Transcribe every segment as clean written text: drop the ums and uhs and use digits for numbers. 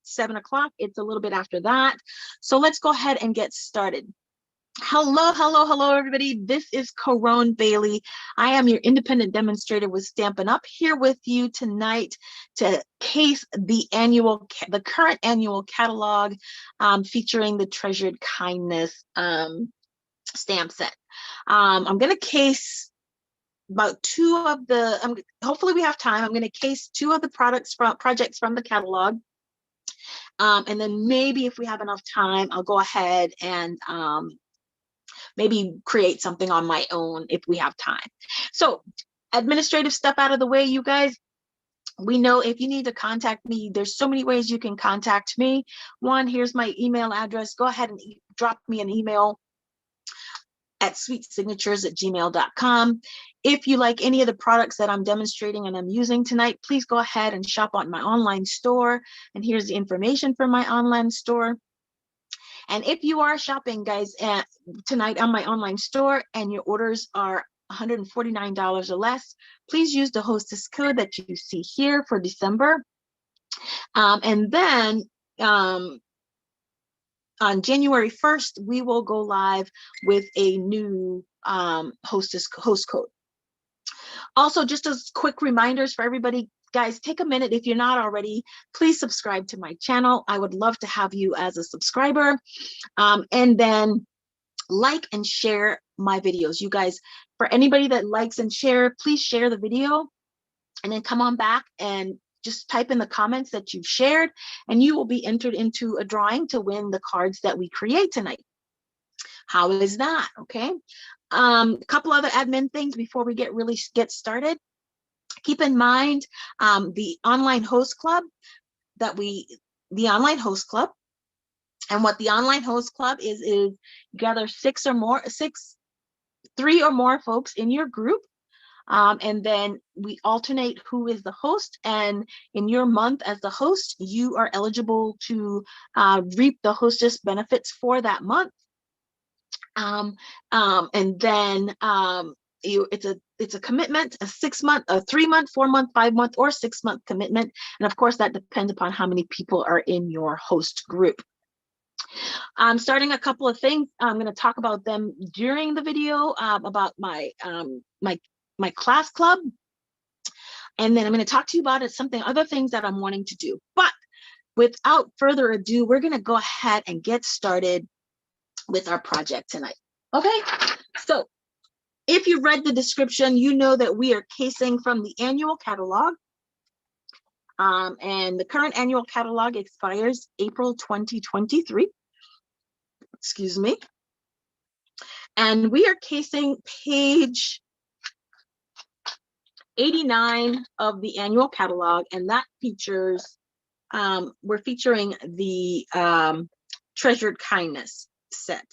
7 o'clock. It's a little bit after that. So let's go ahead and get started. Hello, everybody. This is Corone Bailey. I am your independent demonstrator with Stampin' Up! Here with you tonight to case the current annual catalog featuring the Treasured Kindness stamp set. I'm going to case about two of the, hopefully we have time. I'm going to case two of the projects from the catalog. And then maybe if we have enough time, I'll go ahead and maybe create something on my own if we have time. So administrative stuff out of the way, you guys. We know if you need to contact me, there's so many ways you can contact me. One, here's my email address. Go ahead and drop me an email at sweetsignatures@gmail.com. If you like any of the products that I'm demonstrating and I'm using tonight, please go ahead and shop on my online store. And here's the information for my online store. And if you are shopping, guys, tonight on my online store and your orders are $149 or less, please use the hostess code that you see here for December. And then on January 1st, we will go live with a new host code. Also, just as quick reminders for everybody, guys, take a minute. If you're not already, please subscribe to my channel. I would love to have you as a subscriber. And then like and share my videos. You guys, for anybody that likes and share, please share the video and then come on back and just type in the comments that you've shared, and you will be entered into a drawing to win the cards that we create tonight. How is that? Okay. A couple other admin things before we get started. Keep in mind the online host club and what the online host club is gather three or more folks in your group, and then we alternate who is the host, and in your month as the host, you are eligible to reap the hostess benefits for that month. And then it's a commitment, a 6 month, a 3 month, 4 month, 5 month, or 6 month commitment. And of course, that depends upon how many people are in your host group. I'm starting a couple of things. I'm going to talk about them during the video about my my class club. And then I'm going to talk to you about other things that I'm wanting to do. But without further ado, we're going to go ahead and get started with our project tonight. Okay, so if you read the description, you know that we are casing from the annual catalog. And the current annual catalog expires April 2023. Excuse me. And we are casing page 89 of the annual catalog, and that features, we're featuring the Treasured Kindness set.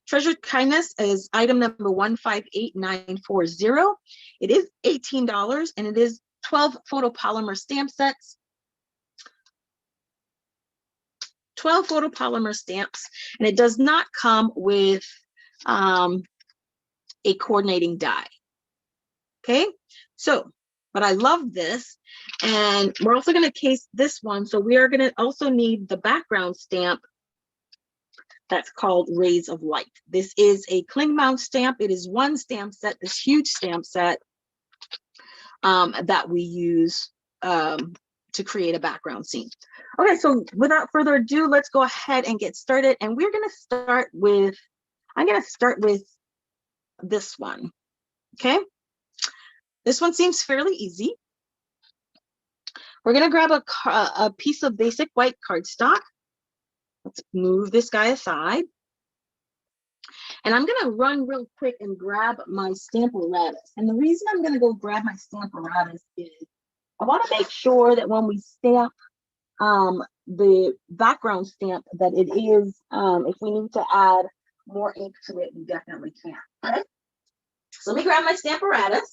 Treasured Kindness is item number 158940. It is $18, and it is 12 photopolymer stamp sets. 12 photopolymer stamps, and it does not come with a coordinating die. Okay, so, but I love this, and we're also going to case this one, so we are going to also need the background stamp that's called Rays of Light. This is a cling mount stamp. It is one stamp set, this huge stamp set that we use to create a background scene. Okay, so without further ado, let's go ahead and get started. And we're going to start with, I'm going to start with this one. Okay, this one seems fairly easy. We're going to grab a piece of basic white cardstock. Let's move this guy aside. And I'm going to run real quick and grab my Stamp-O-Ratus. And the reason I'm going to go grab my Stamp-O-Ratus is I want to make sure that when we stamp the background stamp that it is, if we need to add more ink to it, we definitely can. Okay? So let me grab my Stamp-O-Ratus.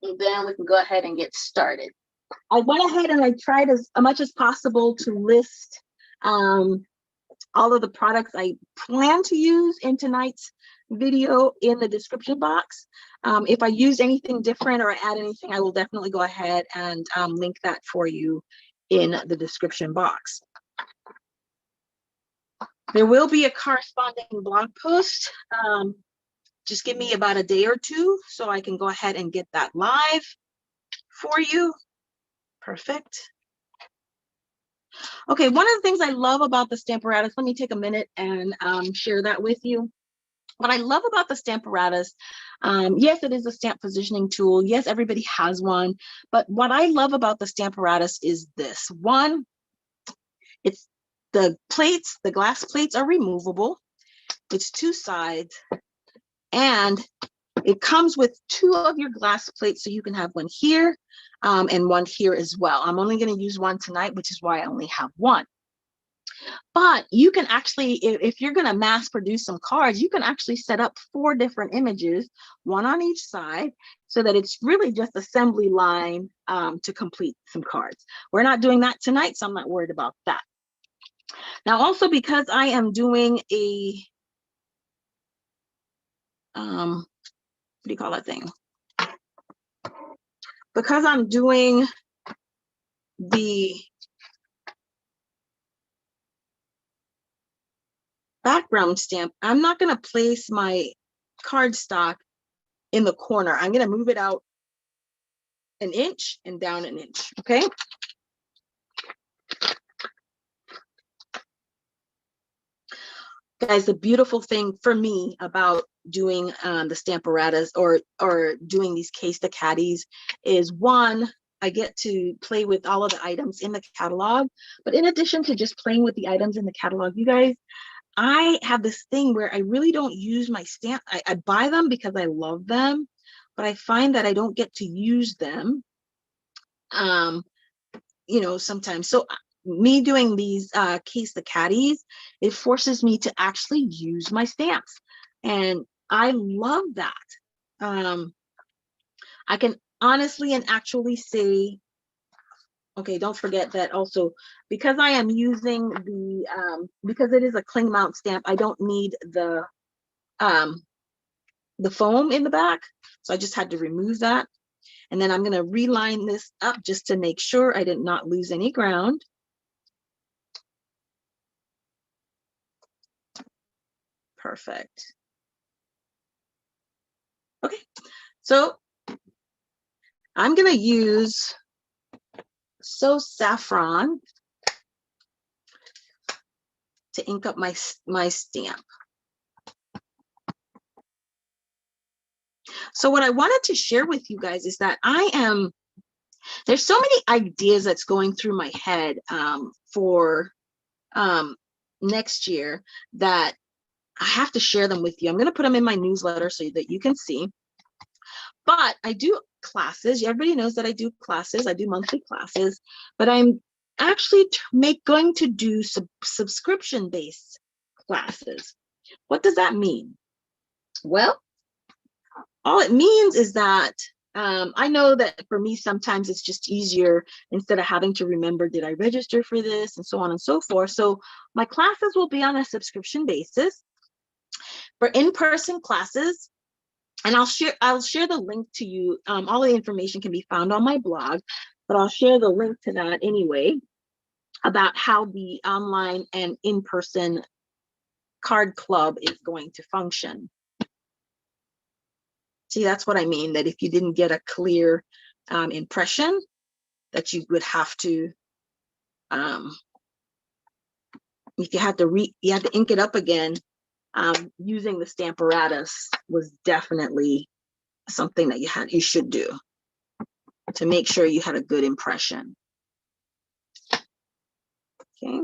And then we can go ahead and get started. I went ahead and I tried as much as possible to list all of the products I plan to use in tonight's video in the description box. If I use anything different or add anything, I will definitely go ahead and link that for you in the description box. There will be a corresponding blog post. Just give me about a day or two so I can go ahead and get that live for you. Perfect. Okay, one of the things I love about the Stamparatus, let me take a minute and share that with you. What I love about the Stamparatus, yes, it is a stamp positioning tool. Yes, everybody has one. But what I love about the Stamparatus is this. One, it's the plates, the glass plates are removable. It's two sides. And it comes with two of your glass plates, so you can have one here and one here as well. I'm only going to use one tonight, which is why I only have one. But you can actually, if you're going to mass produce some cards, you can actually set up 4 different images, one on each side, so that it's really just assembly line to complete some cards. We're not doing that tonight, so I'm not worried about that. Now, also because I am doing a, what do you call that thing? Because I'm doing the background stamp, I'm not going to place my cardstock in the corner. I'm going to move it out an inch and down an inch, okay? Guys, the beautiful thing for me about doing the Stamparatus or doing these Case the Catties is, one, I get to play with all of the items in the catalog. But in addition to just playing with the items in the catalog, you guys, I have this thing where I really don't use my stamp. I buy them because I love them, but I find that I don't get to use them, you know, sometimes. So me doing these Case the Catties, it forces me to actually use my stamps. And I love that. I can honestly and actually say, okay, don't forget that also, because I am using the, because it is a cling mount stamp, I don't need the foam in the back. So I just had to remove that. And then I'm going to reline this up just to make sure I did not lose any ground. Perfect. Okay, so I'm going to use So Saffron to ink up my stamp. So what I wanted to share with you guys is that there's so many ideas that's going through my head for next year that I have to share them with you. I'm going to put them in my newsletter so that you can see. But I do classes. Everybody knows that I do classes. I do monthly classes, but I'm actually going to do subscription-based classes. What does that mean? Well, all it means is that I know that for me, sometimes it's just easier instead of having to remember, did I register for this, and so on and so forth. So my classes will be on a subscription basis. For in-person classes, and I'll share the link to you. All the information can be found on my blog, but I'll share the link to that anyway, about how the online and in-person card club is going to function. See, that's what I mean, that if you didn't get a clear impression, that you would have to, if you had to ink it up again, using the Stamparatus was definitely something that you should do to make sure you had a good impression. Okay.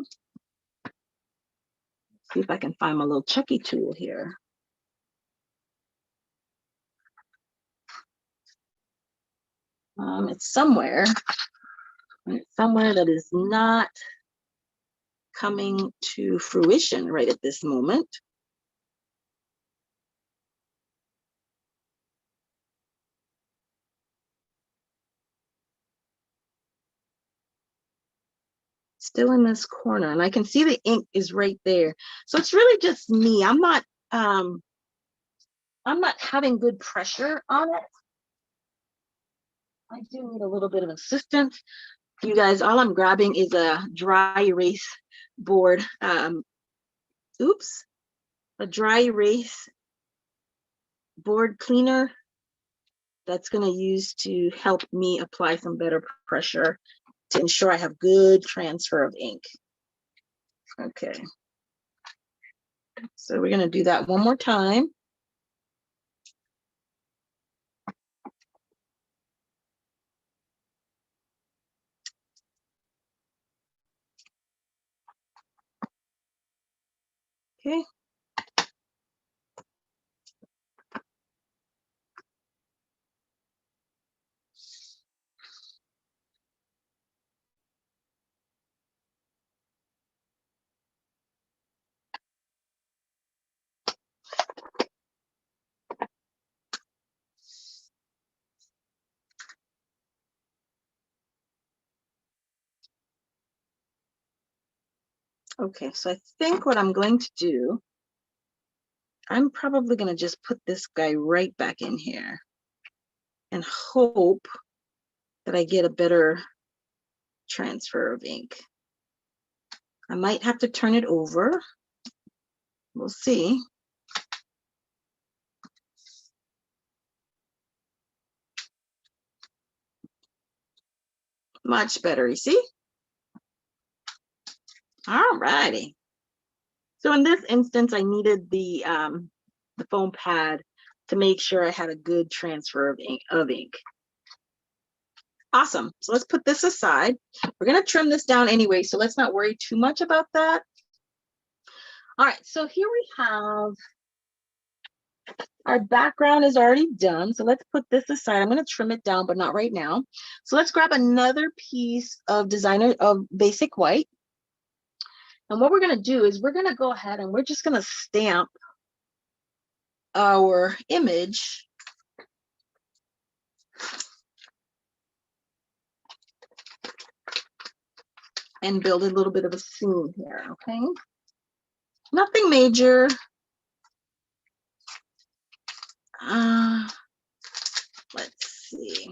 See if I can find my little Chucky tool here. It's somewhere that is not coming to fruition right at this moment. Still in this corner, and I can see the ink is right there. So it's really just me. I'm not having good pressure on it. I do need a little bit of assistance. You guys, all I'm grabbing is a dry erase board. A dry erase board cleaner that's going to use to help me apply some better pressure to ensure I have good transfer of ink. Okay. So we're going to do that one more time. Okay. Okay, so I think what I'm going to do, I'm probably going to just put this guy right back in here and hope that I get a better transfer of ink. I might have to turn it over. We'll see. Much better, you see? All righty. So in this instance, I needed the foam pad to make sure I had a good transfer of ink. Awesome. So let's put this aside. We're going to trim this down anyway, so let's not worry too much about that. All right, so here we have our background is already done. So let's put this aside. I'm going to trim it down, but not right now. So let's grab another piece of basic white. And what we're going to do is we're going to go ahead and we're just going to stamp our image and build a little bit of a scene here, okay? Nothing major. Let's see.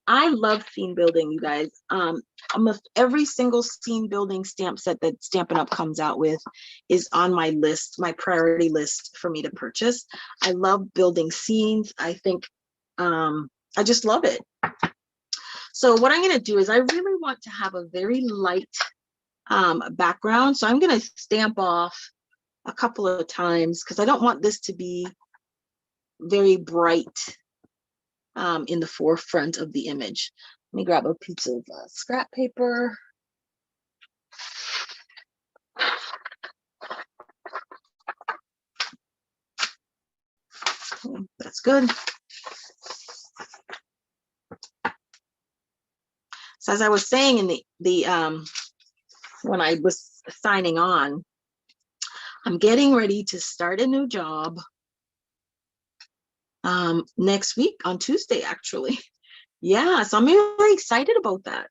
I love scene building, you guys. Almost every single scene building stamp set that Stampin' Up! Comes out with is on my list, my priority list for me to purchase. I love building scenes. I think, I just love it. So what I'm going to do is I really want to have a very light background. So I'm going to stamp off a couple of times because I don't want this to be very bright in the forefront of the image. Let me grab a piece of scrap paper. Okay, that's good. So as I was saying in the when I was signing on, I'm getting ready to start a new job next week on Tuesday, actually. Yeah, so I'm really excited about that.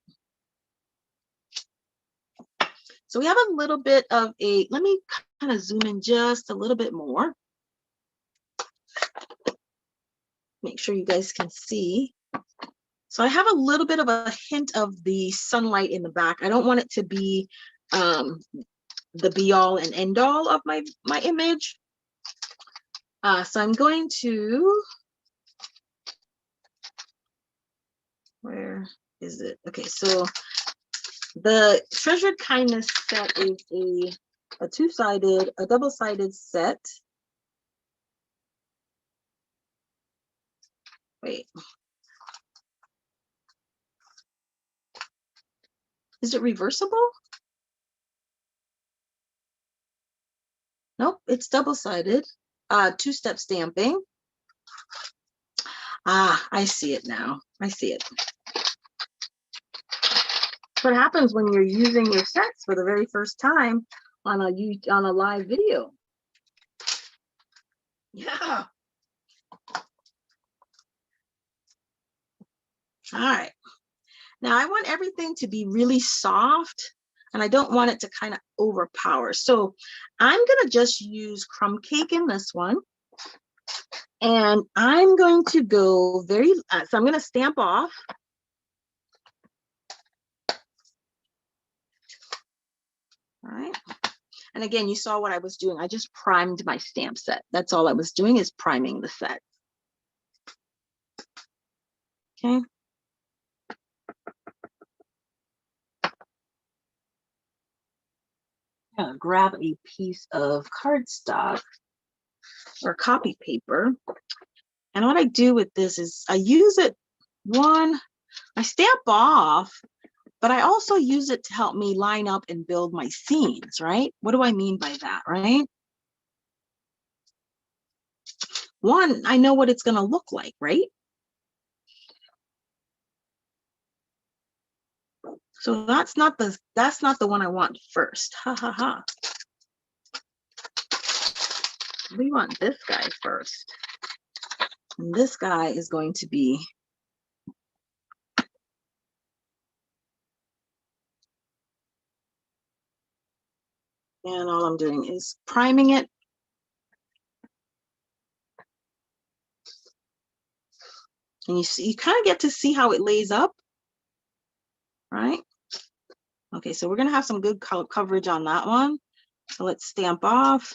So we have a little bit of let me kind of zoom in just a little bit more. Make sure you guys can see. So I have a little bit of a hint of the sunlight in the back. I don't want it to be the be all and end all of my image. So I'm going to, where is it? Okay, so the Treasured Kindness set is a double-sided set. Wait. Is it reversible? Nope, it's double-sided. Two-step stamping. Ah, I see it now. I see it. What happens when you're using your sets for the very first time on a live video? Yeah. All right. Now I want everything to be really soft and I don't want it to kind of overpower. So I'm gonna just use crumb cake in this one. And I'm going to go so I'm gonna stamp off. All right. And again, you saw what I was doing. I just primed my stamp set. That's all I was doing, is priming the set. Okay. Grab a piece of cardstock or copy paper. And what I do with this is I use it, I stamp off, but I also use it to help me line up and build my scenes, right? What do I mean by that, right? One, I know what it's going to look like, right? So that's not the one I want first. Ha ha ha. We want this guy first. And this guy is going to be and all I'm doing is priming it. And you see, you kind of get to see how it lays up, right? Okay, so we're gonna have some good coverage on that one. So let's stamp off.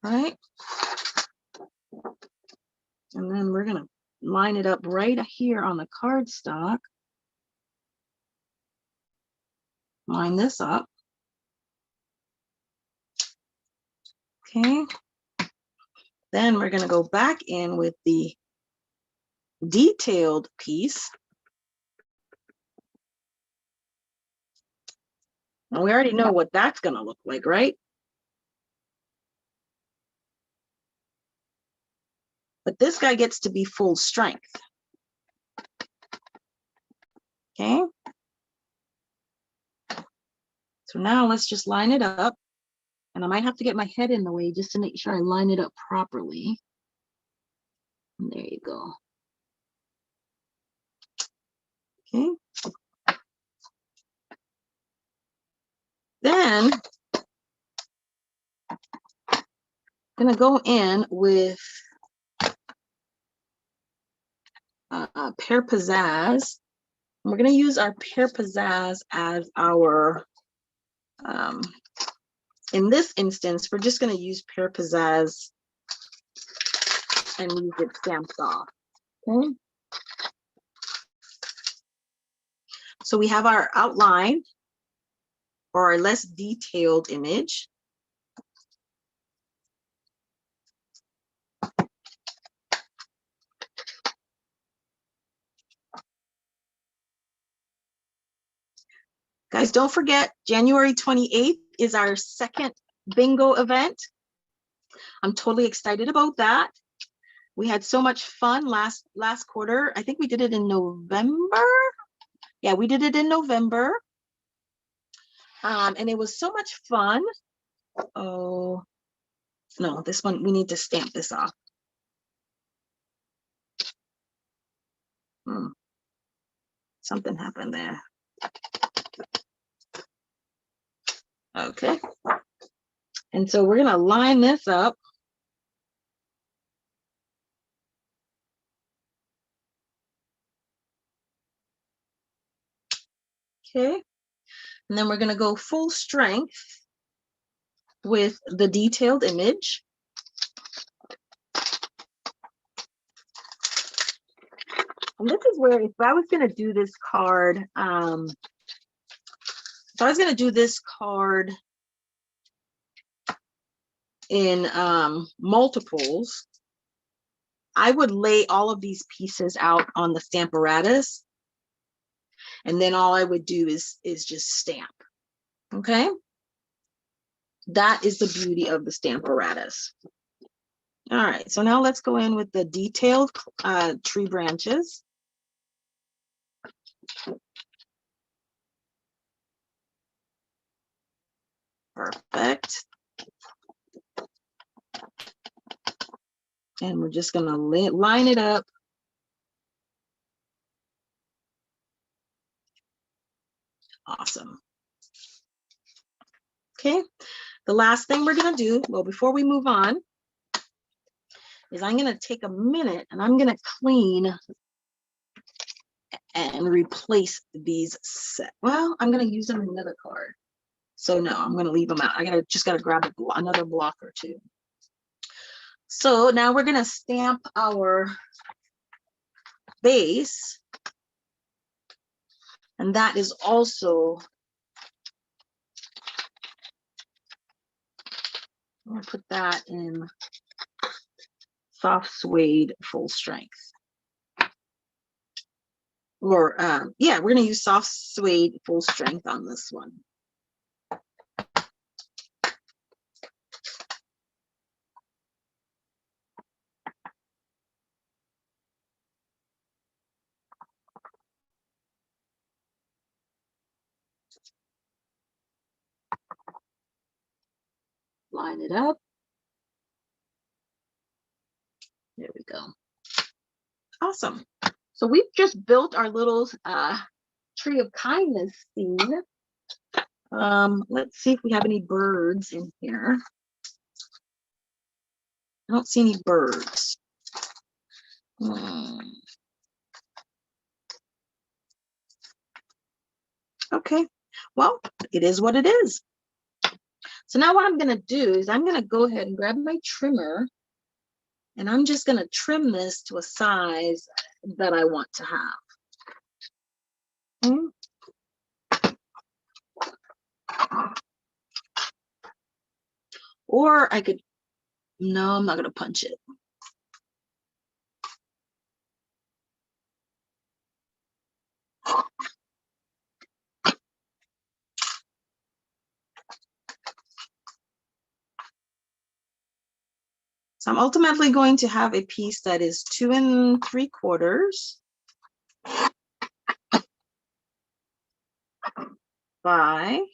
Right? And then we're gonna line it up right here on the cardstock. Line this up. Okay. Then we're gonna go back in with the detailed piece. And we already know what that's gonna look like, right? But this guy gets to be full strength. Okay. So now let's just line it up. And I might have to get my head in the way just to make sure I line it up properly. And there you go. Okay. Then I'm gonna go in with Pear Pizzazz. We're gonna use our Pear Pizzazz as our, in this instance, we're just gonna use Pear Pizzazz and use it stamped off, okay? So we have our outline or our less detailed image. Guys, don't forget, January 28th is our second bingo event. I'm totally excited about that. We had so much fun last quarter. I think we did it in November. Yeah, we did it in November. And it was so much fun. Oh, no, this one, we need to stamp this off. Something happened there. Okay. And so we're gonna line this up. Okay. And then we're gonna go full strength with the detailed image. And this is where, if I was gonna do this card, if I was gonna do this card in multiples, I would lay all of these pieces out on the Stamparatus, and then all I would do is just stamp. Okay, that is the beauty of the Stamparatus. All right, so now let's go in with the detailed tree branches. Perfect. And we're just gonna line it up Awesome. Okay, the last thing we're gonna do, well, before we move on, is I'm gonna take a minute and I'm gonna clean and replace these set. Well, I'm gonna use them in another card. So no, I'm gonna leave them out. I just gotta grab another block or two. So now we're gonna stamp our base. And that is also, I'm gonna put that in soft suede full strength. Or yeah, we're gonna use soft suede full strength on this one. Line it up. There we go. Awesome. So we've just built our little tree of kindness scene. Let's see if we have any birds in here. I don't see any birds. Okay, well, it is what it is. So now what I'm gonna do is I'm gonna go ahead and grab my trimmer and I'm just gonna trim this to a size that I want to have. Okay. Or I could, no, I'm not gonna punch it. So I'm ultimately going to have a piece that is 2 3/4 by 2.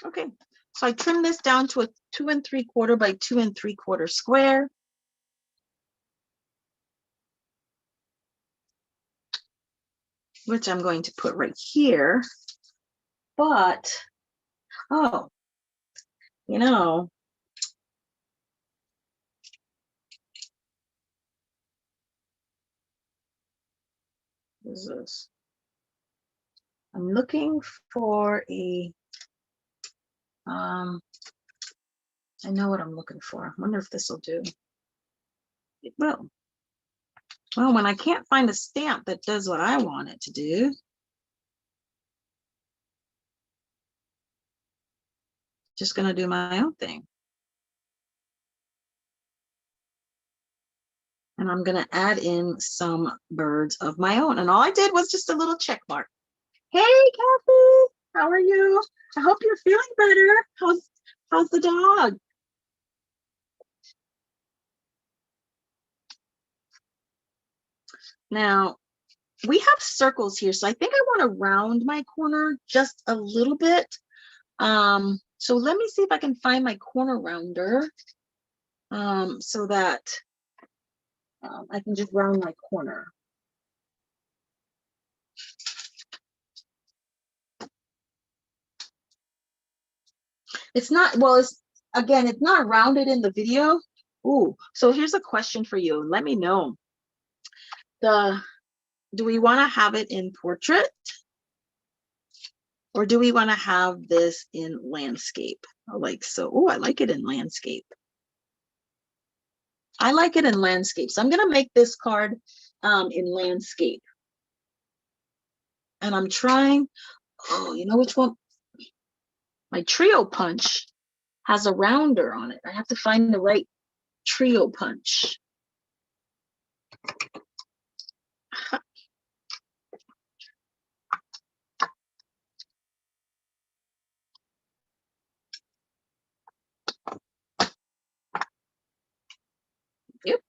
Okay, so I trim this down to a 2 3/4 by 2 3/4 square. Which I'm going to put right here. But, oh, you know, what is this? I'm looking for a, I know what I'm looking for. I wonder if this will do. It will. Well, when I can't find a stamp that does what I want it to do, just gonna do my own thing. And I'm gonna add in some birds of my own. And all I did was just a little check mark. Hey, Cathy, how are you? I hope you're feeling better. How's the dog? Now, we have circles here, so I think I want to round my corner just a little bit. So let me see if I can find my corner rounder so that I can just round my corner. It's not, well, it's not rounded in the video. Ooh, so here's a question for you. Let me know. Do we want to have it in portrait? Or do we want to have this in landscape? Like so. Oh, I like it in landscape. I like it in landscape. So I'm going to make this card in landscape. And I'm trying, oh, you know which one? My trio punch has a rounder on it. I have to find the right trio punch. Yep.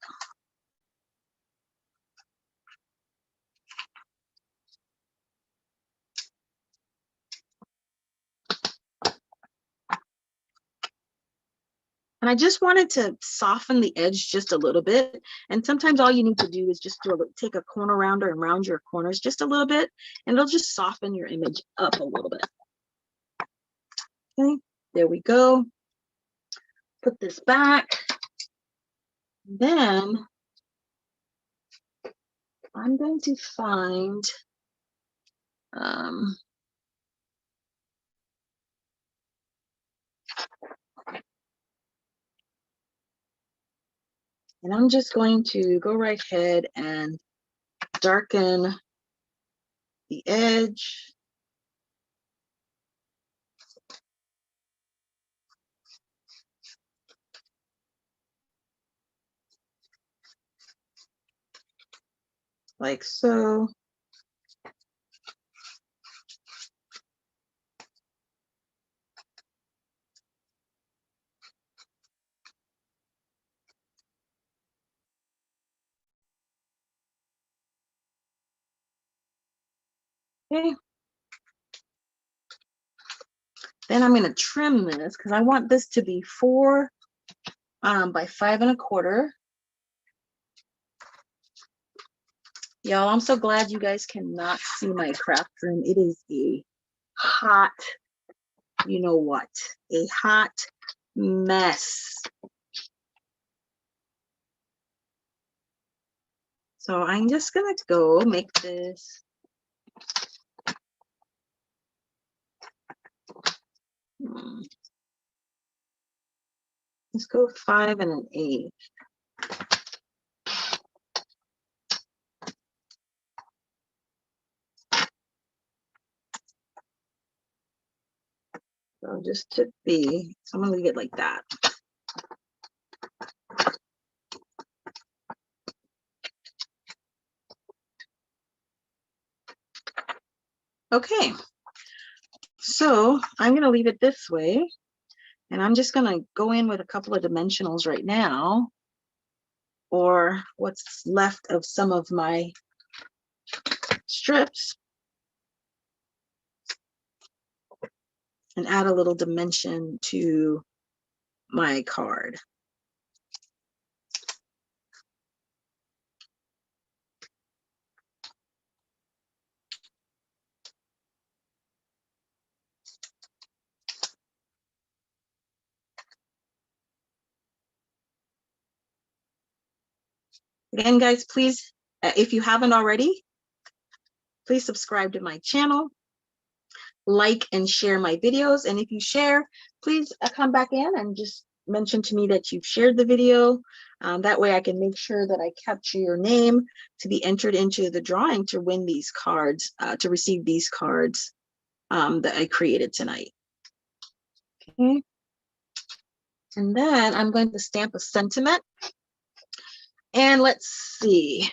And I just wanted to soften the edge just a little bit. And sometimes all you need to do is just take a corner rounder and round your corners just a little bit, and it'll just soften your image up a little bit. Okay, there we go. Put this back. Then I'm going to find and I'm just going to go right ahead and darken the edge. Like so. Okay. Then I'm going to trim this because I want this to be 4 by 5 1/4. Y'all, I'm so glad you guys cannot see my craft room. It is a hot, you know what, a hot mess. So I'm just going to go make this. Let's go 5 1/8. So just to be, I'm gonna leave it like that. Okay, so I'm gonna leave it this way, and I'm just gonna go in with a couple of dimensionals right now, or what's left of some of my strips, and add a little dimension to my card. Again, guys, please, if you haven't already, please subscribe to my channel, like and share my videos. And if you share, please come back in and just mention to me that you've shared the video. That way I can make sure that I capture your name to be entered into the drawing to win these cards, to receive these cards that I created tonight. Okay. And then I'm going to stamp a sentiment. And let's see.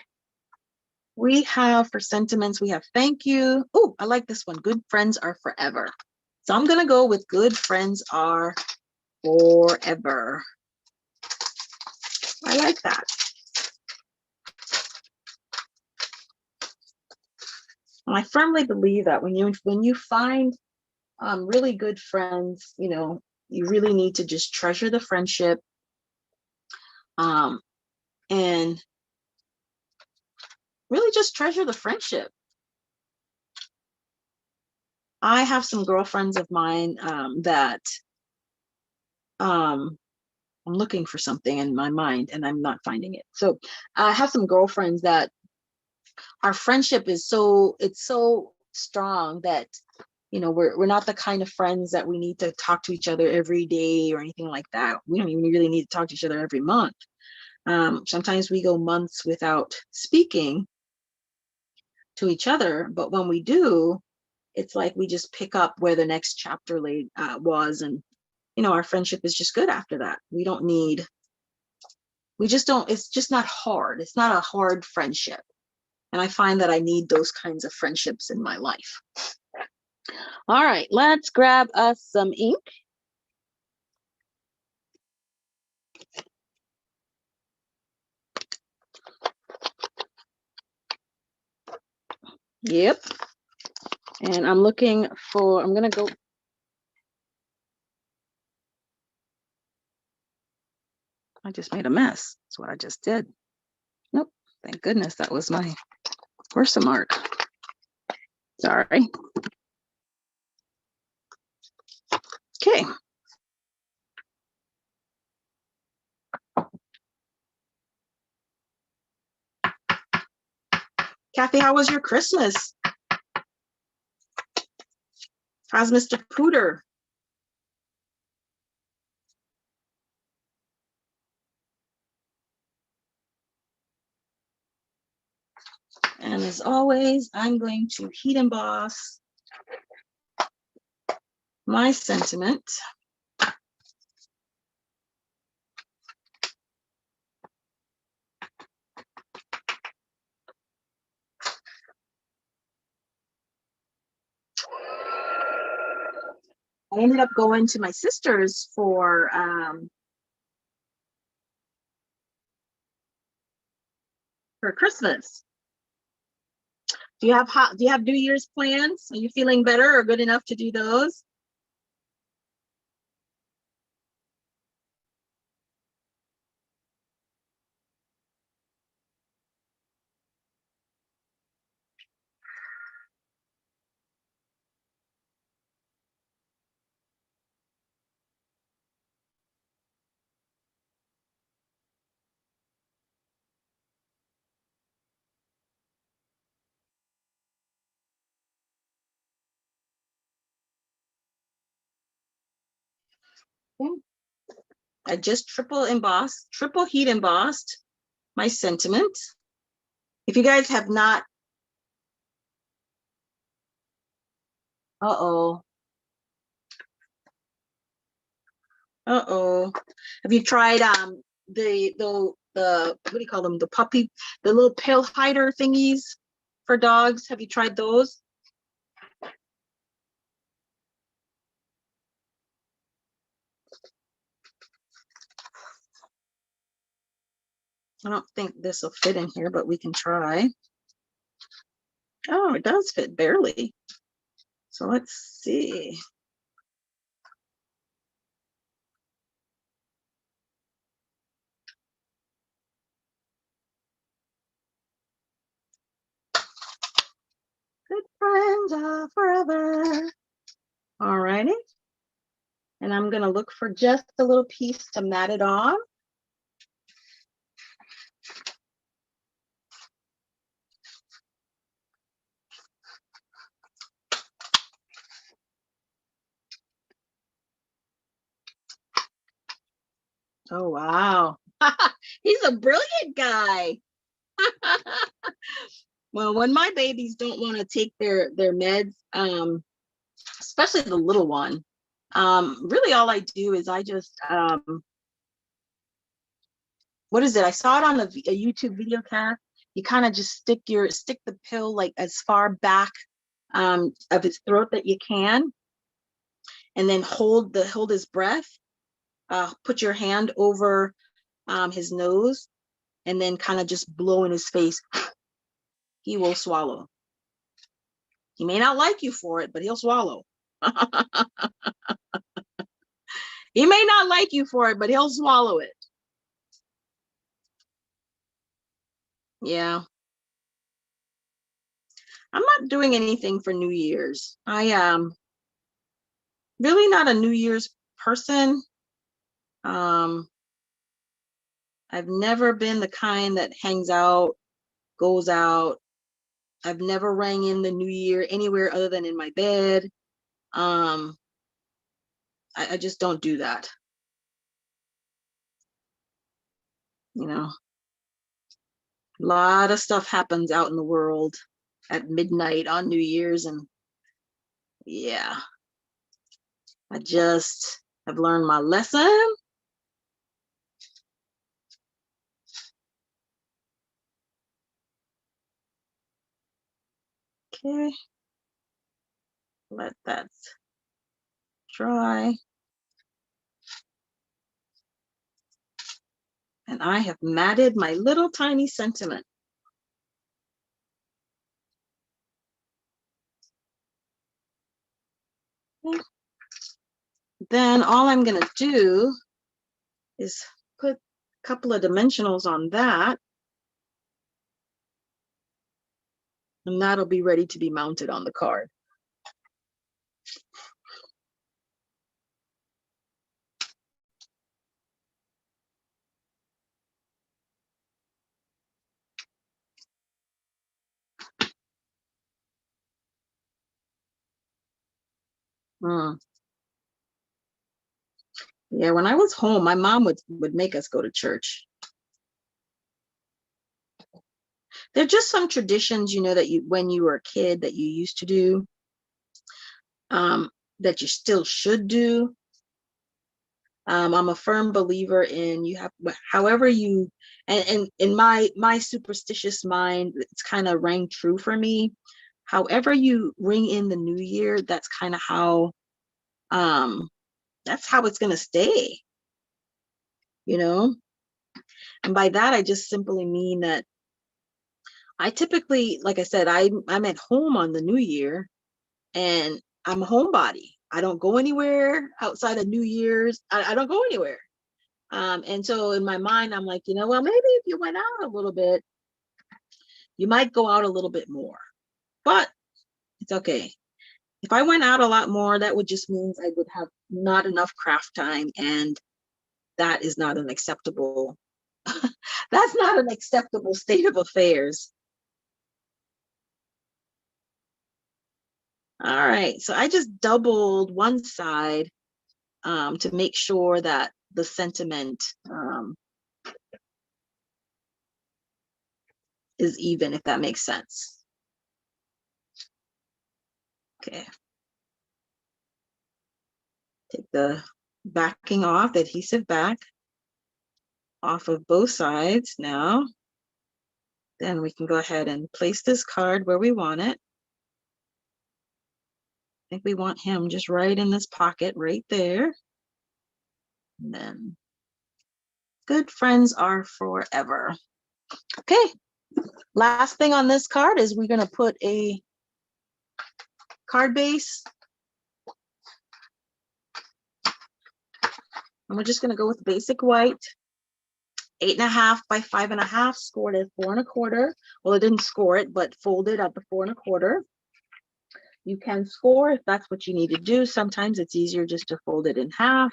We have, for sentiments, we have thank you. Oh, I like this one. Good friends are forever. So I'm going to go with good friends are forever. I like that. And I firmly believe that when you find really good friends, you know, you really need to just treasure the friendship, and really just treasure the friendship. I have some girlfriends of mine that I'm looking for something in my mind and I'm not finding it. So I have some girlfriends that our friendship is so strong that, you know, we're not the kind of friends that we need to talk to each other every day or anything like that. We don't even really need to talk to each other every month. Sometimes we go months without speaking to each other, but when we do, it's like we just pick up where the next chapter was, and you know, our friendship is just good after that. We don't need, we just don't, it's just not hard. It's not a hard friendship. And I find that I need those kinds of friendships in my life. All right, let's grab us some ink. Yep. And I'm looking for, I'm going to go. I just made a mess. That's what I just did. Nope. Thank goodness that was my Versa mark. Sorry. Okay. Kathy, how was your Christmas? How's Mr. Pooter? And as always, I'm going to heat emboss my sentiment. I ended up going to my sister's for Christmas. Do you have New Year's plans? Are you feeling better or good enough to do those? I just triple heat embossed my sentiment. If you guys have not, uh-oh. Have you tried the what do you call them? The little pill hider thingies for dogs? Have you tried those? I don't think this will fit in here, but we can try. Oh, it does fit barely. So let's see. Good friends are forever. All righty. And I'm going to look for just a little piece to mat it on. Oh, wow. He's a brilliant guy. Well, when my babies don't want to take their meds, especially the little one, really all I do is I just, what is it? I saw it on a YouTube video cast. You kind of just stick the pill like as far back of his throat that you can, and then hold his breath. Put your hand over his nose, and then kind of just blow in his face. He will swallow. He may not like you for it, but he'll swallow. He may not like you for it, but he'll swallow it. Yeah. I'm not doing anything for New Year's. I am really not a New Year's person. I've never been the kind that hangs out, goes out. I've never rang in the New Year anywhere other than in my bed. I just don't do that. You know, a lot of stuff happens out in the world at midnight on New Year's, and yeah, I just have learned my lesson. Okay, let that dry. And I have matted my little tiny sentiment. Okay. Then all I'm gonna do is couple of dimensionals on that. And that'll be ready to be mounted on the card. Yeah, when I was home, my mom would make us go to church. There are just some traditions, you know, that you, when you were a kid, that you used to do, that you still should do. I'm a firm believer in you have, however you, and in my superstitious mind, it's kind of rang true for me. However you ring in the new year, that's kind of how, that's how it's going to stay, you know? And by that, I just simply mean that I typically, like I said, I'm at home on the new year, and I'm a homebody. I don't go anywhere outside of New Year's. I don't go anywhere. And so in my mind, I'm like, you know, well, maybe if you went out a little bit, you might go out a little bit more, but it's okay. If I went out a lot more, that would just means I would have not enough craft time, and that is not an acceptable, that's not an acceptable state of affairs. All right, so I just doubled one side to make sure that the sentiment is even, if that makes sense. Okay. Take the backing off, the adhesive back off of both sides now. Then we can go ahead and place this card where we want it. I think we want him just right in this pocket right there. And then good friends are forever. Okay, last thing on this card is we're going to put a card base. And we're just going to go with basic white, 8.5 by 5.5, scored at 4 1/4. Well, it didn't score it, but folded at the 4 1/4. You can score if that's what you need to do. Sometimes it's easier just to fold it in half.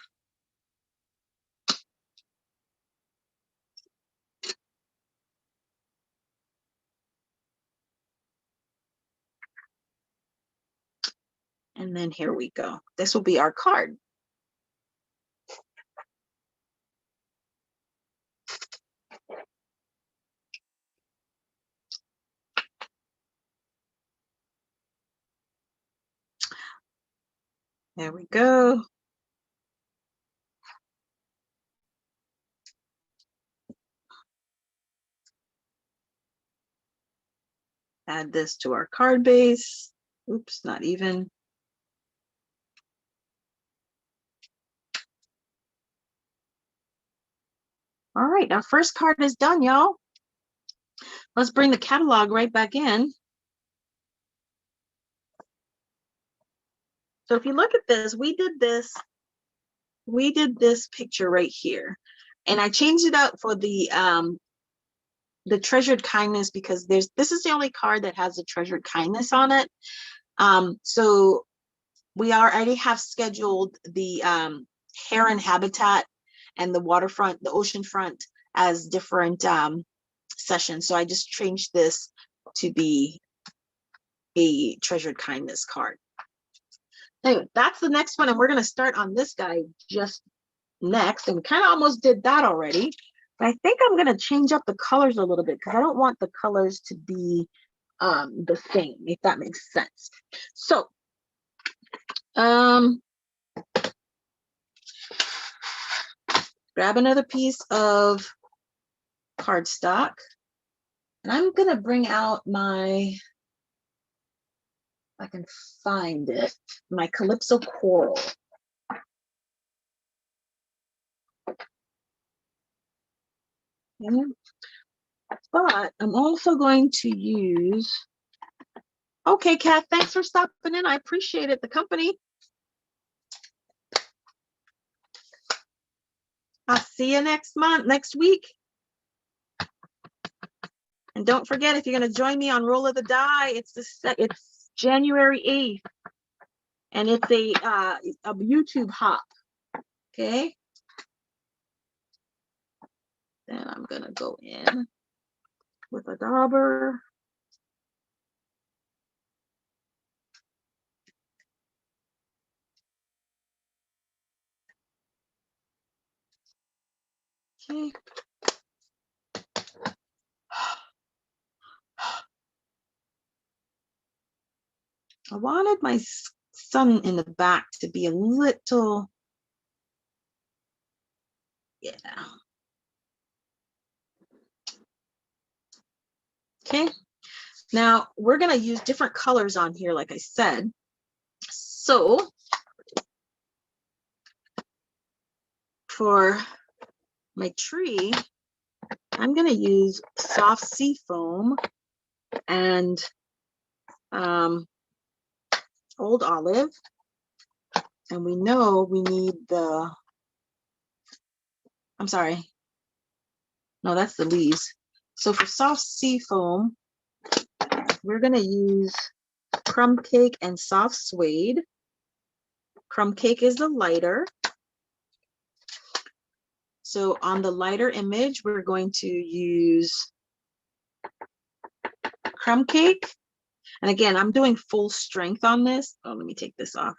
And then here we go. This will be our card. There we go. Add this to our card base. Oops, not even. All right, our first card is done, y'all. Let's bring the catalog right back in. So if you look at this, we did this picture right here. And I changed it out for the Treasured Kindness because this is the only card that has the Treasured Kindness on it. So we already have scheduled the heron habitat and the waterfront, the ocean front as different sessions. So I just changed this to be a Treasured Kindness card. Anyway, that's the next one, and we're going to start on this guy just next, and we kind of almost did that already. But I think I'm going to change up the colors a little bit because I don't want the colors to be the same, if that makes sense. So grab another piece of cardstock, and I'm going to bring out my, if I can find it, my Calypso Coral. Okay. But I'm also going to use, okay, Kat, thanks for stopping in. I appreciate it, the company. I'll see you next week. And don't forget, if you're going to join me on Roll of the Die, it's January 8th. And it's a YouTube hop. Okay. Then I'm going to go in with a dauber. Okay. I wanted my sun in the back to be a little, yeah. Okay. Now we're going to use different colors on here, like I said. So for my tree, I'm going to use soft sea foam and old olive. And we know we need I'm sorry. No, that's the leaves. So for soft sea foam, we're going to use crumb cake and soft suede. Crumb cake is the lighter. So on the lighter image, we're going to use crumb cake. And again, I'm doing full strength on this. Oh, let me take this off.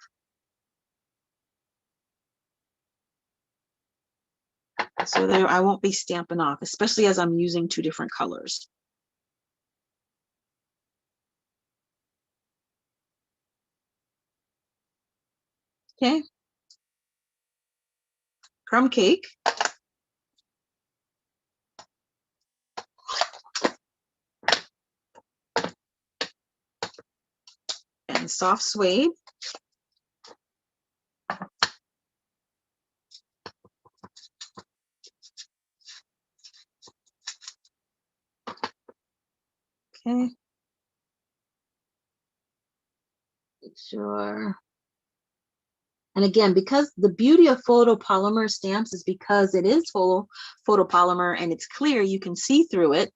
So there, I won't be stamping off, especially as I'm using two different colors. Okay. Crumb cake. And soft suede. Okay. Make sure. And again, because the beauty of photopolymer stamps is because it is full photopolymer and it's clear, you can see through it.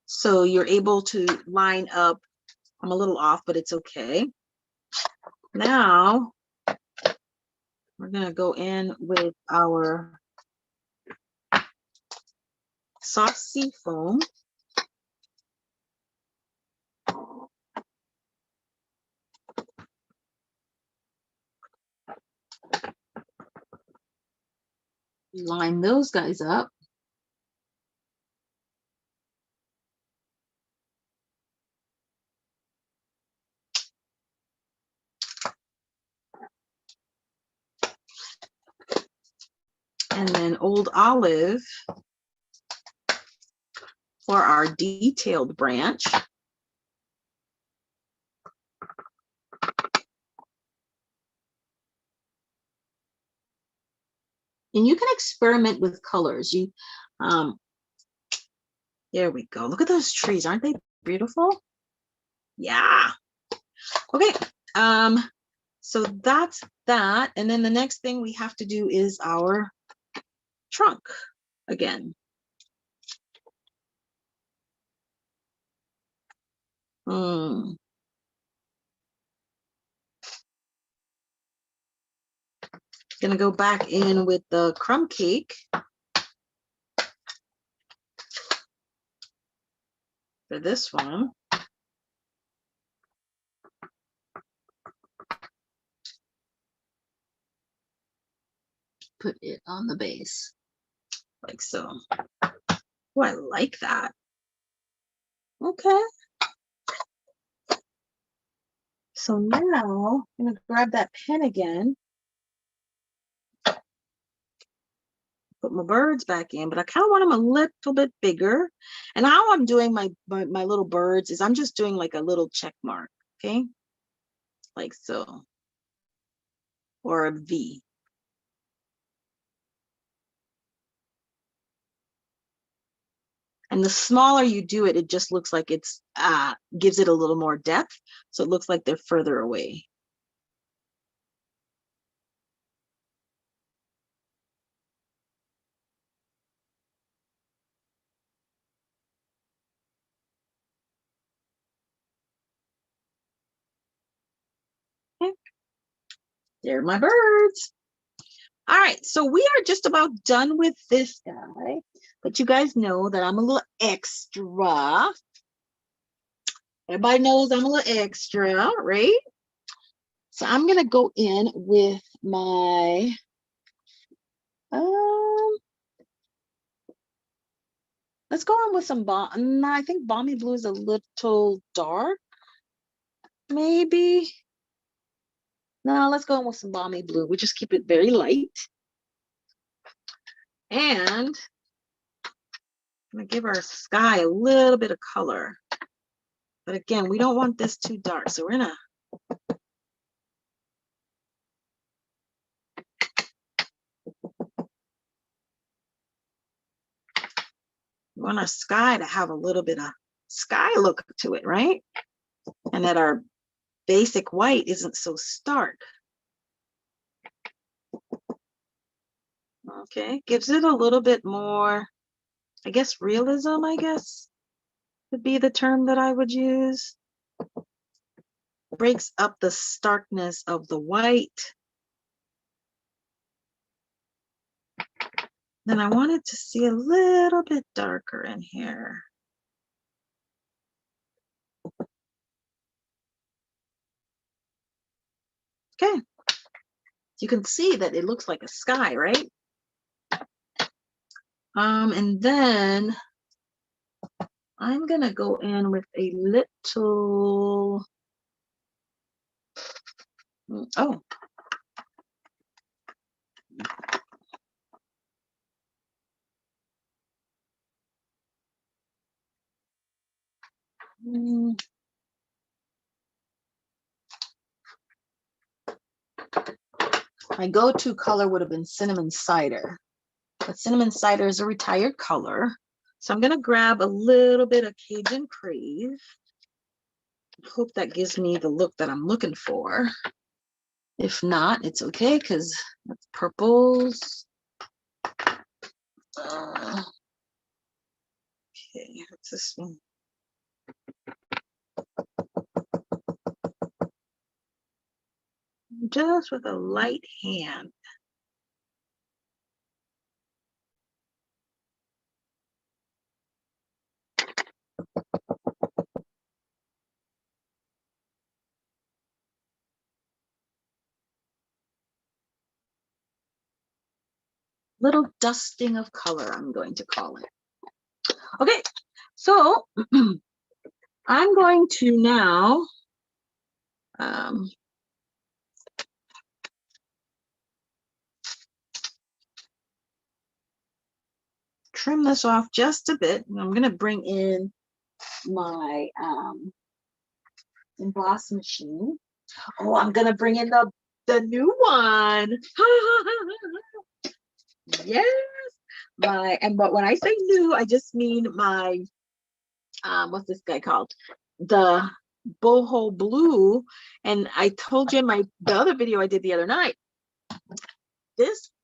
So you're able to line up. I'm a little off, but it's okay. Now we're going to go in with our soft sea foam. Line those guys up. And then old olive for our detailed branch. And you can experiment with colors. There we go. Look at those trees. Aren't they beautiful? Yeah. Okay. So that's that. And then the next thing we have to do is our trunk again. Gonna go back in with the crumb cake. For this one. Put it on the base, like so. Oh, I like that. Okay. So now I'm gonna grab that pen again. Put my birds back in, but I kind of want them a little bit bigger. And how I'm doing my little birds is I'm just doing like a little check mark, okay? Like so. Or a V. And the smaller you do it, it just looks like it's gives it a little more depth. So it looks like they're further away. They're my birds. All right, so we are just about done with this guy, but you guys know that I'm a little extra. Everybody knows I'm a little extra, right? So I'm gonna go in with my, let's go on with some I think Balmy Blue is a little dark, maybe. No, let's go on with some Balmy Blue. We just keep it very light. And I'm gonna give our sky a little bit of color. But again, we don't want this too dark. So we're gonna we want our sky to have a little bit of sky look to it, right? And that our basic white isn't so stark. Okay, gives it a little bit more, I guess, realism, I guess, would be the term that I would use. Breaks up the starkness of the white. Then I wanted to see a little bit darker in here. Okay, you can see that it looks like a sky, right? And then I'm gonna go in with a little, oh. My go-to color would have been cinnamon cider, but cinnamon cider is a retired color. So I'm gonna grab a little bit of Cajun Crave. Hope that gives me the look that I'm looking for. If not, it's okay because that's purples. Okay, what's this one? Just with a light hand. Little dusting of color, I'm going to call it. Okay, so I'm going to now trim this off just a bit. I'm going to bring in my emboss machine. Oh, I'm going to bring in the new one. Yes. But when I say new, I just mean my what's this guy called? The boho blue. And I told you in the other video I did the other night,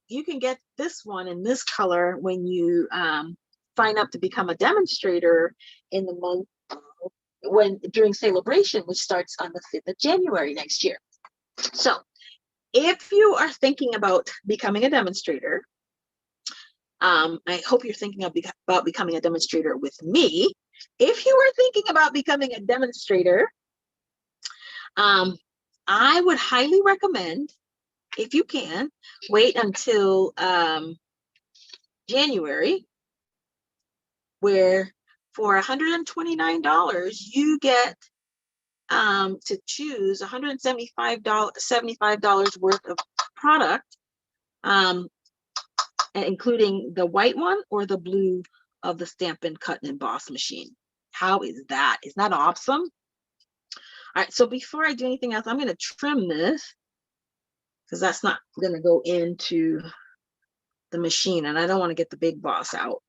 you can get this one in this color when you sign up to become a demonstrator in the month during celebration, which starts on the 5th of January next year. So if you are thinking about becoming a demonstrator, I hope you're thinking about becoming a demonstrator with me. If you are thinking about becoming a demonstrator, I would highly recommend, if you can, wait until January, where for $129, you get to choose $175 worth of product, including the white one or the blue of the Stampin' Cut and Emboss machine. How is that? Isn't that awesome? All right, so before I do anything else, I'm going to trim this because that's not going to go into the machine, and I don't want to get the big boss out.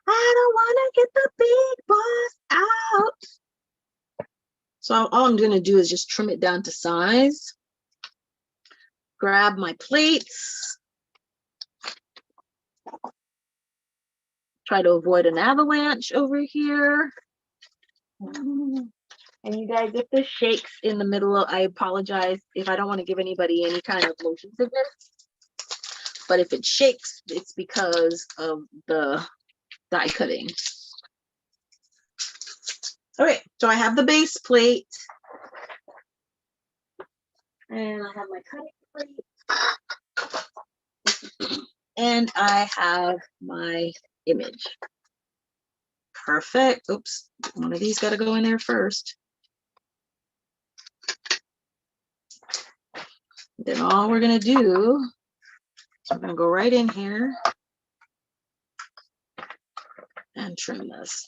I don't want to get the big boss out. So all I'm going to do is just trim it down to size. Grab my plates. Try to avoid an avalanche over here. And you guys, if this shakes in the middle, I apologize if I don't want to give anybody any kind of motion sickness. But if it shakes, it's because of the die cutting. Okay, so I have the base plate. And I have my cutting plate. And I have my image. Perfect. Oops, one of these got to go in there first. Then all we're going to do is we're going to go right in here and trim this.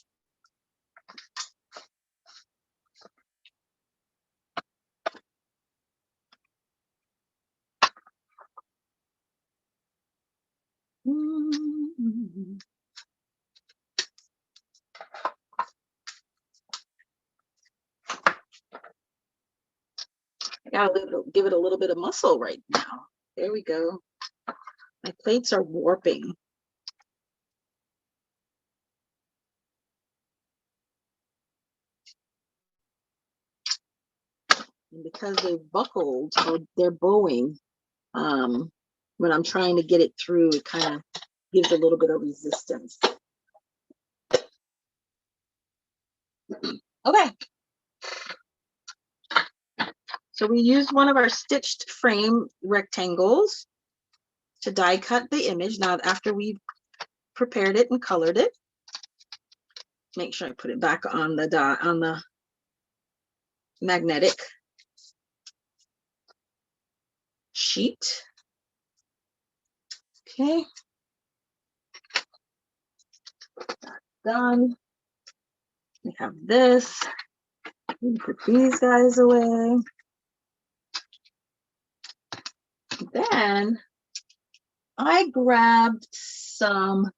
I gotta give it a little bit of muscle right now. There we go. My plates are warping. And because they buckled or they're bowing, when I'm trying to get it through, it kind of gives a little bit of resistance. Okay. So we used one of our stitched frame rectangles to die cut the image. Now, after we prepared it and colored it, make sure I put it back on the magnetic sheet. Okay. That's done. We have this. We put these guys away. Then I grabbed some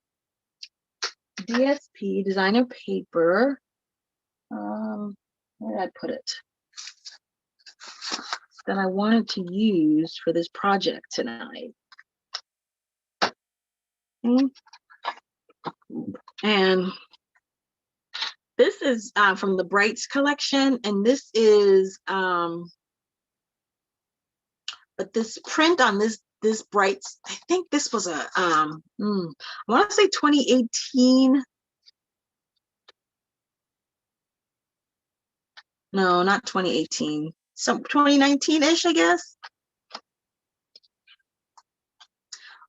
DSP designer paper. Where did I put it? That I wanted to use for this project tonight. Okay. And this is from the Brights collection, and this is but this print on this Brights, I think this was a I want to say 2018. No, not 2018. Some 2019-ish, I guess.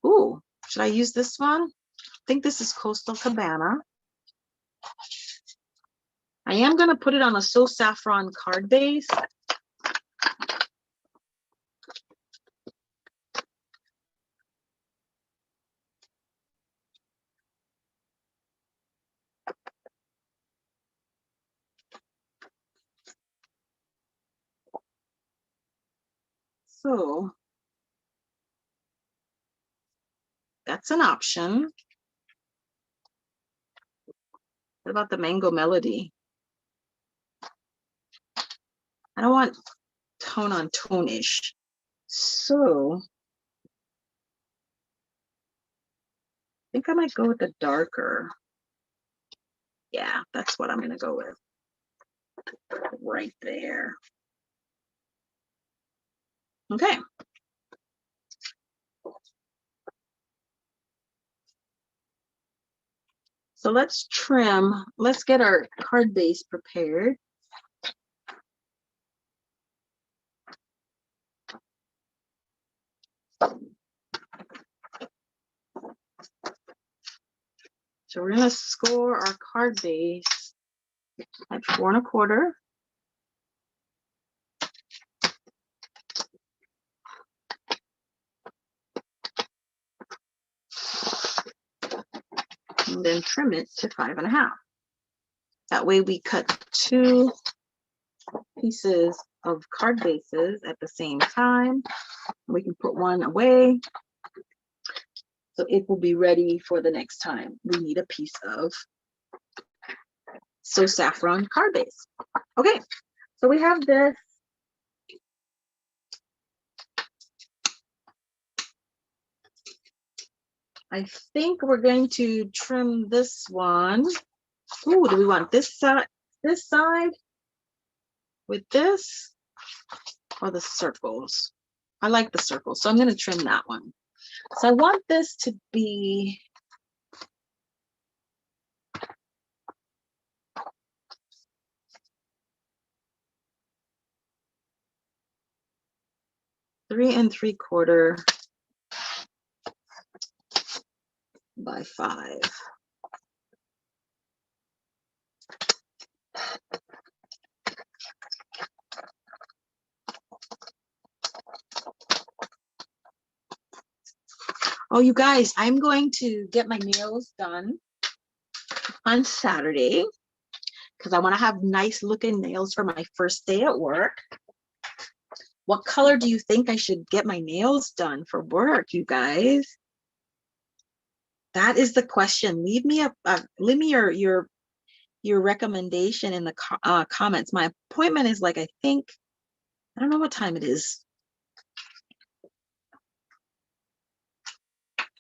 Ooh, should I use this one? I think this is Coastal Cabana. I am going to put it on a So Saffron card base. So that's an option. What about the Mango Melody? I don't want tone on tone-ish. So I think I might go with the darker. Yeah, that's what I'm going to go with. Right there. Okay. So let's trim. Let's get our card base prepared. So we're going to score our card base at 4 1/4. And then trim it to 5 1/2. That way we cut 2 pieces of card bases at the same time. We can put one away. So it will be ready for the next time we need a piece of So Saffron card base. Okay, so we have this. I think we're going to trim this one. Ooh, do we want this side? This side? with this or the circles? I like the circles, so I'm going to trim that one. So I want this to be three and 3/4 by 5. Oh, you guys, I'm going to get my nails done on Saturday because I want to have nice looking nails for my first day at work. What color do you think I should get my nails done for work, you guys? That is the question. Leave me your recommendation in the comments. My appointment is like, I don't know what time it is,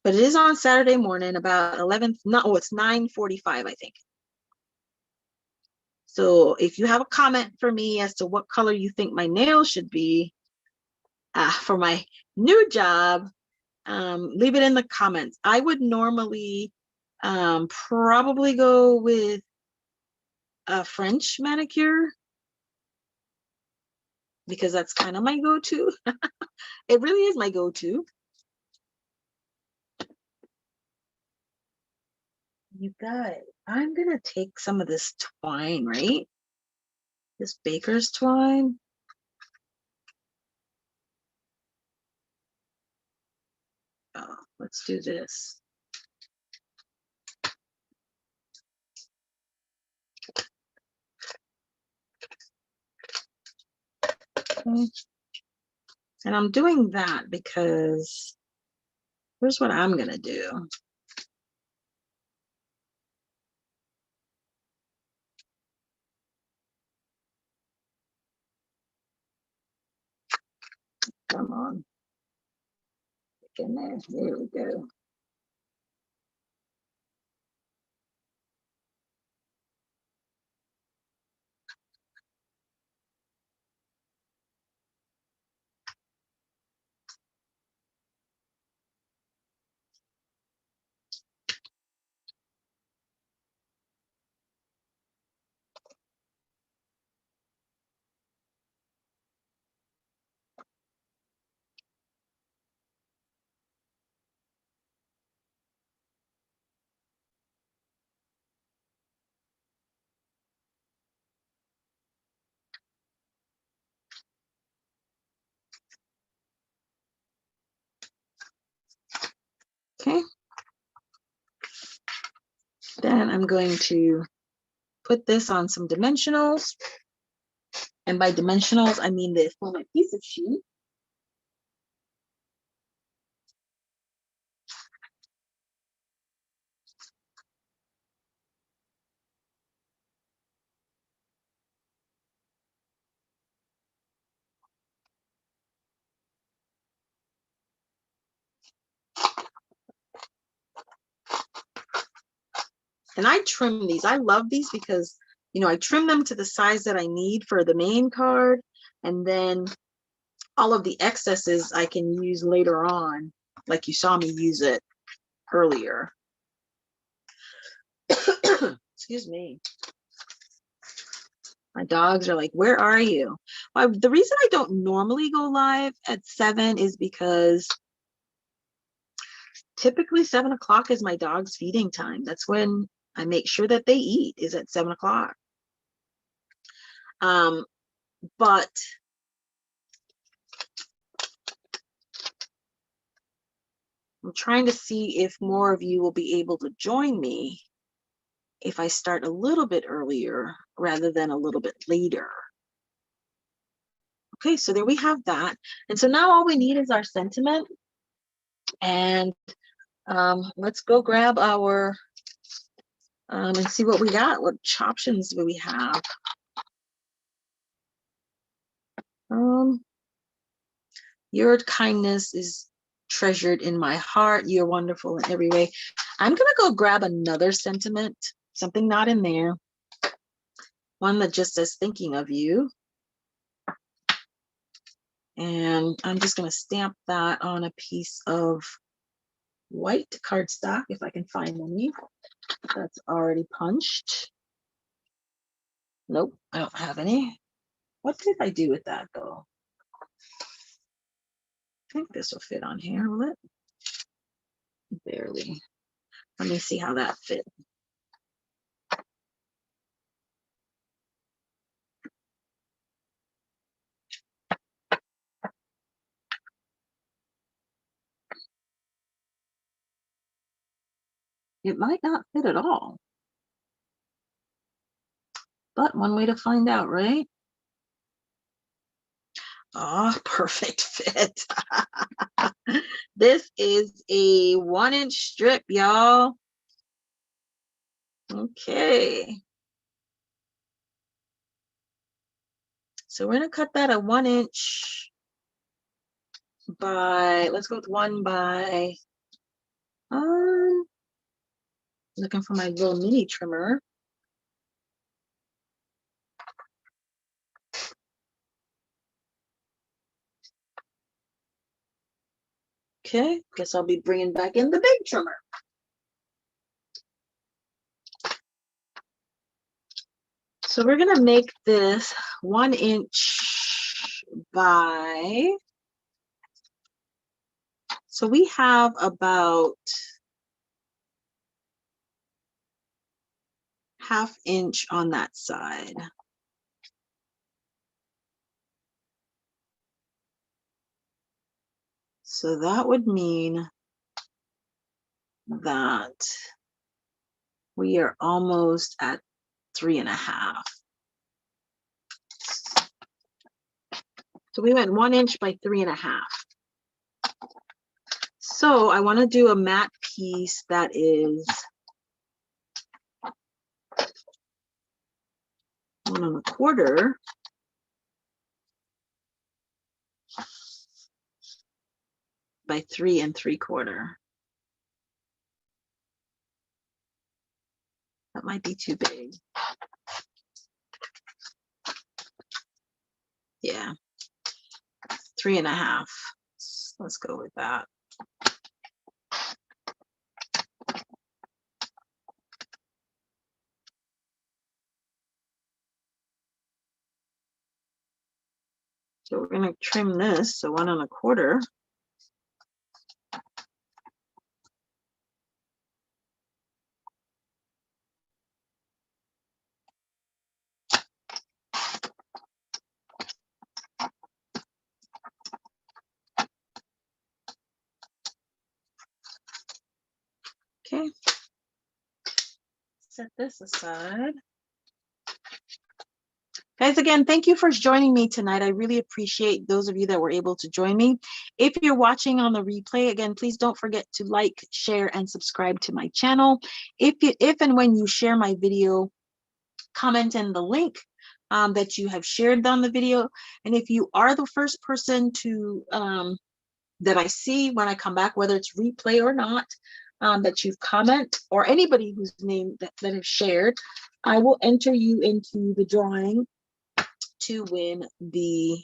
but it is on Saturday morning about 11. No, it's 9:45, I think. So if you have a comment for me as to what color you think my nails should be for my new job, leave it in the comments. I would normally probably go with a French manicure because that's kind of my go-to. It really is my go-to. You guys, I'm gonna take some of this twine, right? This baker's twine. Oh, let's do this. Okay. And I'm doing that because here's what I'm gonna do. Come on. Get in there. There we go. Okay. Then I'm going to put this on some dimensionals. And by dimensionals, I mean this little piece of sheet. And I trim these. I love these because, you know, I trim them to the size that I need for the main card. And then all of the excesses I can use later on, like you saw me use it earlier. Excuse me. My dogs are like, where are you? Well, the reason I don't normally go live at 7 is because typically 7 o'clock is my dog's feeding time. That's when I make sure that they eat, is at 7 o'clock. But I'm trying to see if more of you will be able to join me if I start a little bit earlier rather than a little bit later. Okay, so there we have that. And so now all we need is our sentiment. And let's go grab our, and see what we got. What options do we have? Your kindness is treasured in my heart. You're wonderful in every way. I'm going to go grab another sentiment, something not in there. One that just says thinking of you. And I'm just going to stamp that on a piece of white cardstock, if I can find any. That's already punched. Nope, I don't have any. What did I do with that though? I think this will fit on here, will it? Barely. Let me see how that fits. It might not fit at all. But one way to find out, right? Oh, perfect fit. This is a 1-inch strip, y'all. Okay. So we're going to cut that at 1 inch by, let's go with 1 by, looking for my little mini trimmer. Okay, guess I'll be bringing back in the big trimmer. So we're going to make this 1 inch by, so we have about 1/2 inch on that side. So that would mean that we are almost at 3.5. So we went 1 inch by 3.5. So I want to do a mat piece that is 1 1/4 by 3 3/4. That might be too big. Yeah, 3.5. Let's go with that. So we're going to trim this, so 1 1/4. Okay. Set this aside. Guys, again, thank you for joining me tonight. I really appreciate those of you that were able to join me. If you're watching on the replay, again, please don't forget to like, share, and subscribe to my channel. If and when you share my video, comment in the link that you have shared on the video. And if you are the first person to that I see when I come back, whether it's replay or not, that you've comment, or anybody whose name that have shared, I will enter you into the drawing to win the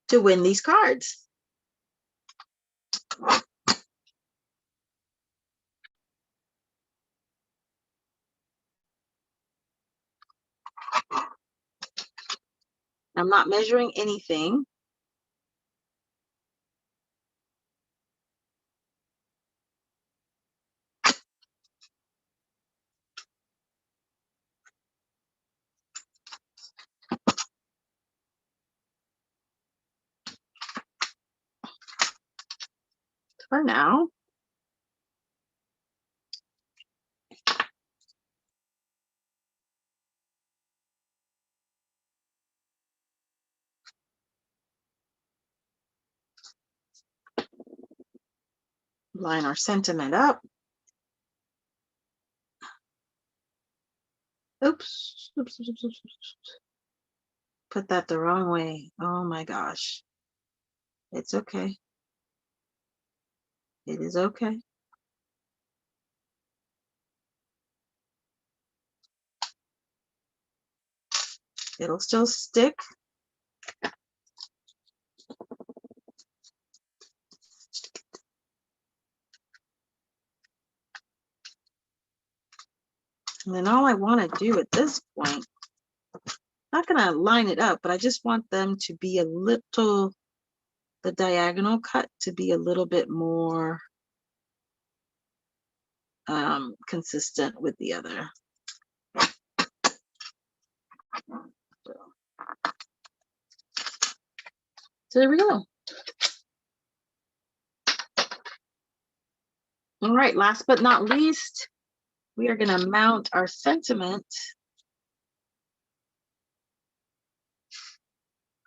to win these cards. I'm not measuring anything. For now. Line our sentiment up. Oops. Oops, oops, oops, oops. Put that the wrong way. Oh my gosh. It's okay. It is okay. It'll still stick. And then all I want to do at this point, not going to line it up, but I just want them to be a little, the diagonal cut to be a little bit more consistent with the other. So there we go. All right, last but not least, we are going to mount our sentiment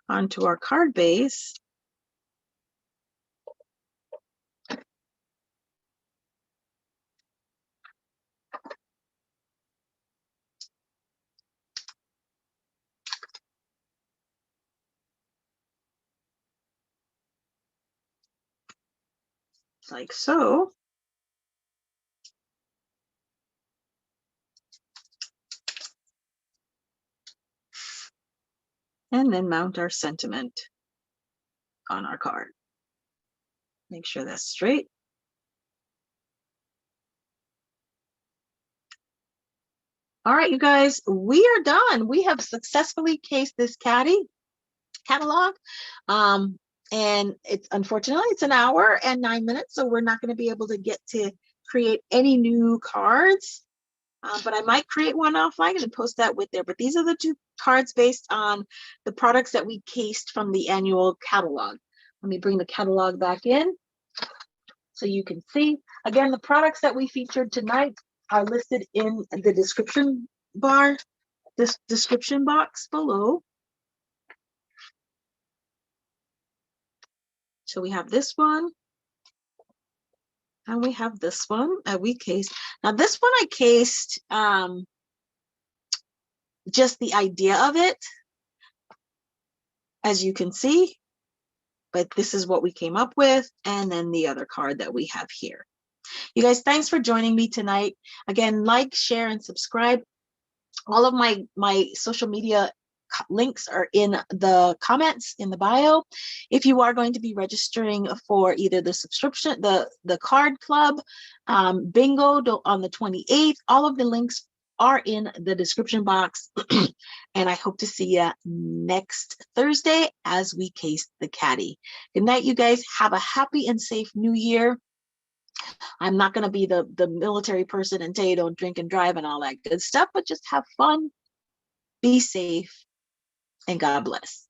onto our card base. Like so. And then mount our sentiment on our card. Make sure that's straight. All right, you guys, we are done. We have successfully cased this Catty catalog. And it's unfortunately it's an hour and 9 minutes, so we're not going to be able to get to create any new cards. But I might create one offline and post that with there. But these are the 2 cards based on the products that we cased from the annual catalog. Let me bring the catalog back in so you can see. Again, the products that we featured tonight are listed in the description bar, this description box below. So we have this one. And we have this one that we cased. Now this one I cased just the idea of it, as you can see, but this is what we came up with, and then the other card that we have here. You guys, thanks for joining me tonight. Again, like, share, and subscribe. All of my social media links are in the comments in the bio. If you are going to be registering for either the subscription, the card club, bingo on the 28th, all of the links are in the description box. And I hope to see you next Thursday as we case the Catty. Good night, you guys. Have a happy and safe new year. I'm not going to be the military person and tell you don't drink and drive and all that good stuff, but just have fun, be safe, and God bless.